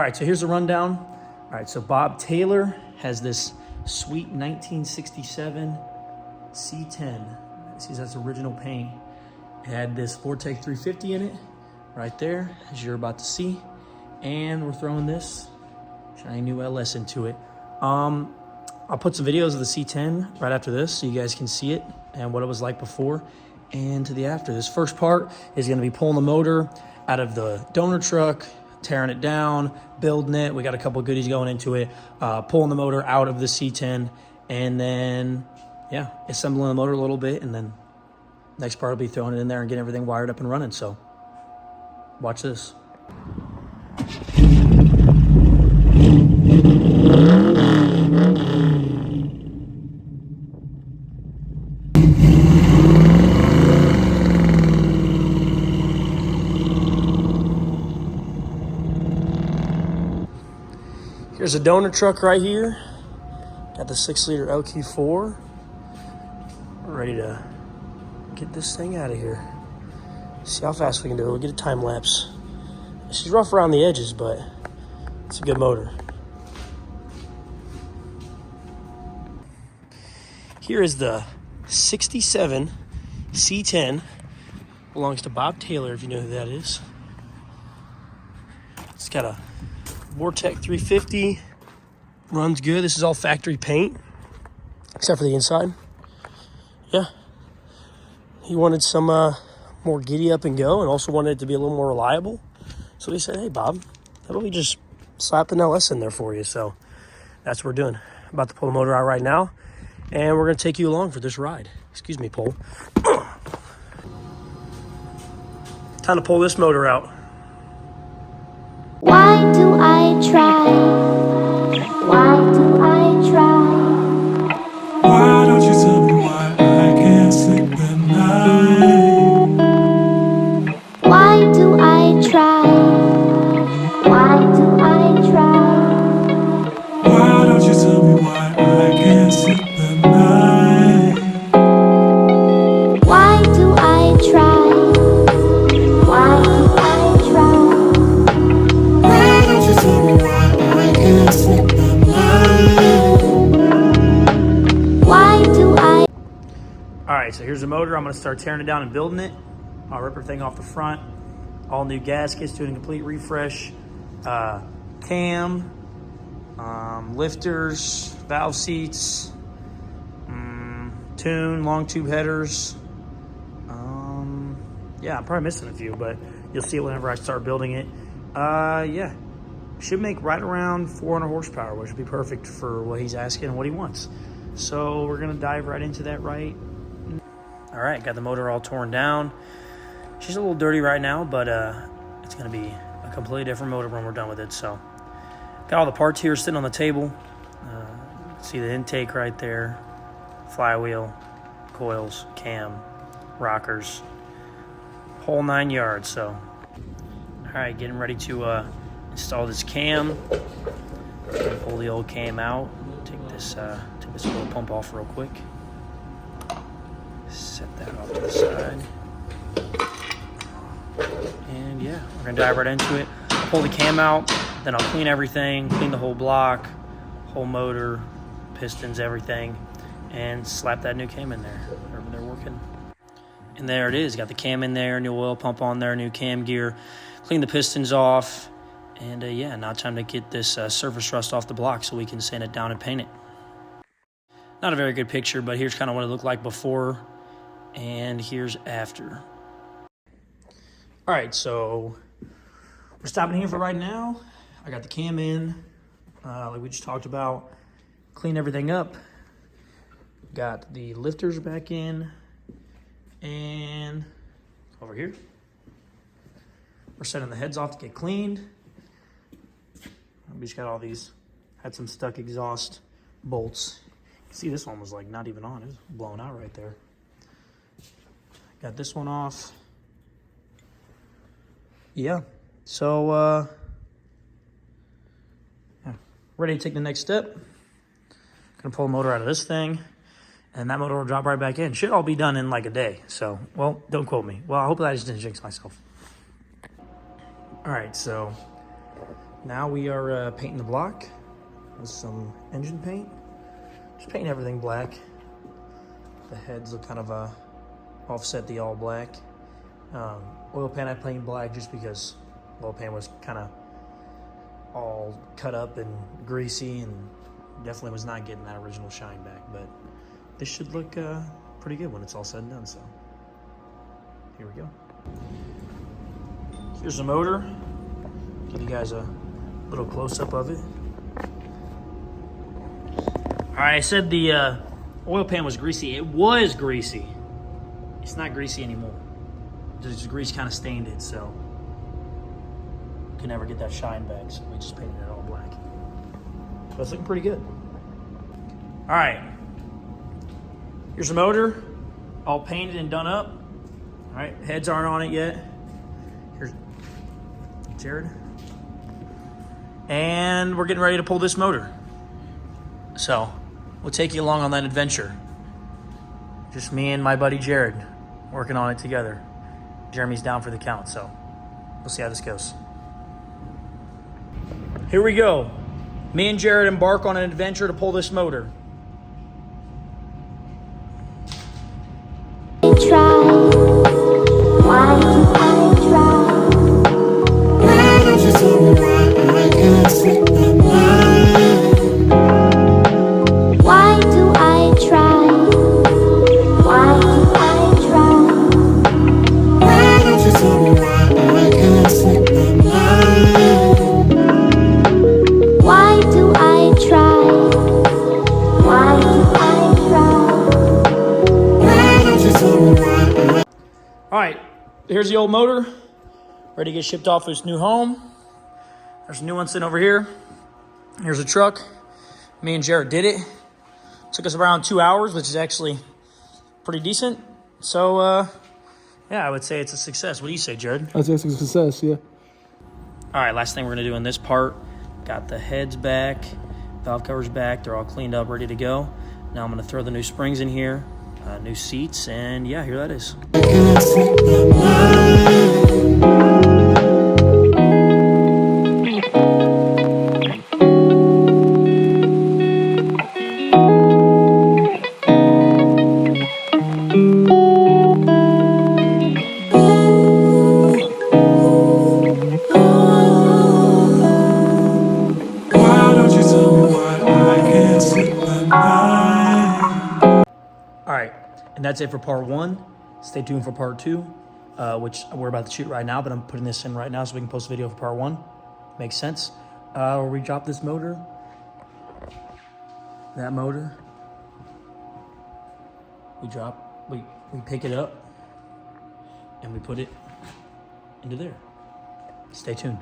All right, so here's the rundown. All right, so Bob Taylor has this sweet 1967 C-10. See, that's original paint. It had this Vortex 350 in it, right there, as you're about to see. And we're throwing this shiny new LS into it. I'll put some videos of the C-10 right after this so you guys can see it and what it was like before and to the after. This first part is gonna be pulling the motor out of the donor truck, tearing it down, building it. We got a couple of goodies going into it, pulling the motor out of the C-10, and then, yeah, assembling the motor a little bit, and then next part will be throwing it in there and getting everything wired up and running. So watch this. Here's a donor truck right here. Got the 6-liter LQ4. Ready to get this thing out of here. See how fast we can do it. We'll get a time lapse. She's rough around the edges, but it's a good motor. Here is the 67 C-10. Belongs to Bob Taylor, if you know who that is. It's got a Vortex 350, runs good. This is all factory paint, except for the inside. Yeah. He wanted some more giddy up and go, and also wanted it to be a little more reliable. So he said, hey, Bob, how about we just slap an LS in there for you? So that's what we're doing. About to pull the motor out right now, and we're going to take you along for this ride. Excuse me, Pole. Time to pull this motor out. Why do I try? Why do I try? Why don't you tell me why I can't sleep at night? Why do I try? Why do I try? Why don't you tell me why I can't sleep at night? Why do I try? Why do I try? Why don't you tell me why I can't sleep at night? Why do I? All right, so here's the motor. I'm gonna start tearing it down and building it. I'll rip everything off the front. All new gaskets, doing a complete refresh. Cam, lifters, valve seats, tune, long tube headers. Yeah, I'm probably missing a few, but you'll see it whenever I start building it. Yeah, should make right around 400 horsepower, which would be perfect for what he's asking and what he wants. So we're gonna dive right into that right. All right, got the motor all torn down. She's a little dirty right now, but it's gonna be a completely different motor when we're done with it. So got all the parts here sitting on the table. See the intake right there, flywheel, coils, cam, rockers, whole 9 yards. So all right, getting ready to install this cam. Pull the old cam out. Take this oil pump off real quick. Set that off to the side. And yeah, we're gonna dive right into it. I'll pull the cam out, then I'll clean everything, clean the whole block, whole motor, pistons, everything, and slap that new cam in there, wherever they're working. And there it is, got the cam in there, new oil pump on there, new cam gear, clean the pistons off, and yeah, now time to get this surface rust off the block so we can sand it down and paint it. Not a very good picture, but here's kind of what it looked like before, and here's after. All right, so we're stopping here for right now. I got the cam in, like we just talked about. Clean everything up. Got the lifters back in, and over here, we're setting the heads off to get cleaned. We just got all these, had some stuck exhaust bolts. See, this one was like not even on, it was blown out right there. Got this one off. Yeah, so yeah, ready to take the next step. Gonna pull the motor out of this thing, and that motor will drop right back in. Should all be done in like a day. So, well, don't quote me. Well, I hope that I just didn't jinx myself. All right, so Now we are painting the block with some engine paint. Just painting everything black. The heads look kind of offset the all black. Oil pan I painted black just because oil pan was kind of all cut up and greasy and definitely was not getting that original shine back. But this should look pretty good when it's all said and done. So here we go. Here's the motor. Give you guys a little close-up of it. All right, I said the oil pan was greasy. It was greasy. It's not greasy anymore. Just grease kind of stained it, so you can never get that shine back. So we just painted it all black. So it's looking pretty good. All right, here's the motor, all painted and done up. All right, heads aren't on it yet. Here's Jared. And we're getting ready to pull this motor. So we'll take you along on that adventure. Just me and my buddy Jared working on it together. Jeremy's down for the count, so we'll see how this goes. Here we go. Me and Jared embark on an adventure to pull this motor. Try. Why do I try? Why don't you tell me why I can't sleep at night? Why do I try? Why do I try? Why don't you tell me why I can't sleep at night? Why do I try? Why do I try? Why don't you tell me why? All right, here's the old motor, ready to get shipped off to its new home. There's a new one sitting over here. Here's a truck. Me and Jared did it. Took us around 2 hours, which is actually pretty decent. So, yeah, I would say it's a success. What do you say, Jared? I'd say it's a success, yeah. All right, last thing we're gonna do in this part, got the heads back, valve covers back, they're all cleaned up, ready to go. Now I'm gonna throw the new springs in here, new seats, and yeah, here that is. Why don't you tell me why I can't sleep at night? All right, and that's it for part one. Stay tuned for part two, which we're about to shoot right now, but I'm putting this in right now so we can post a video for part one. Makes sense. Where we drop this motor, that motor, we pick it up, and we put it into there. Stay tuned.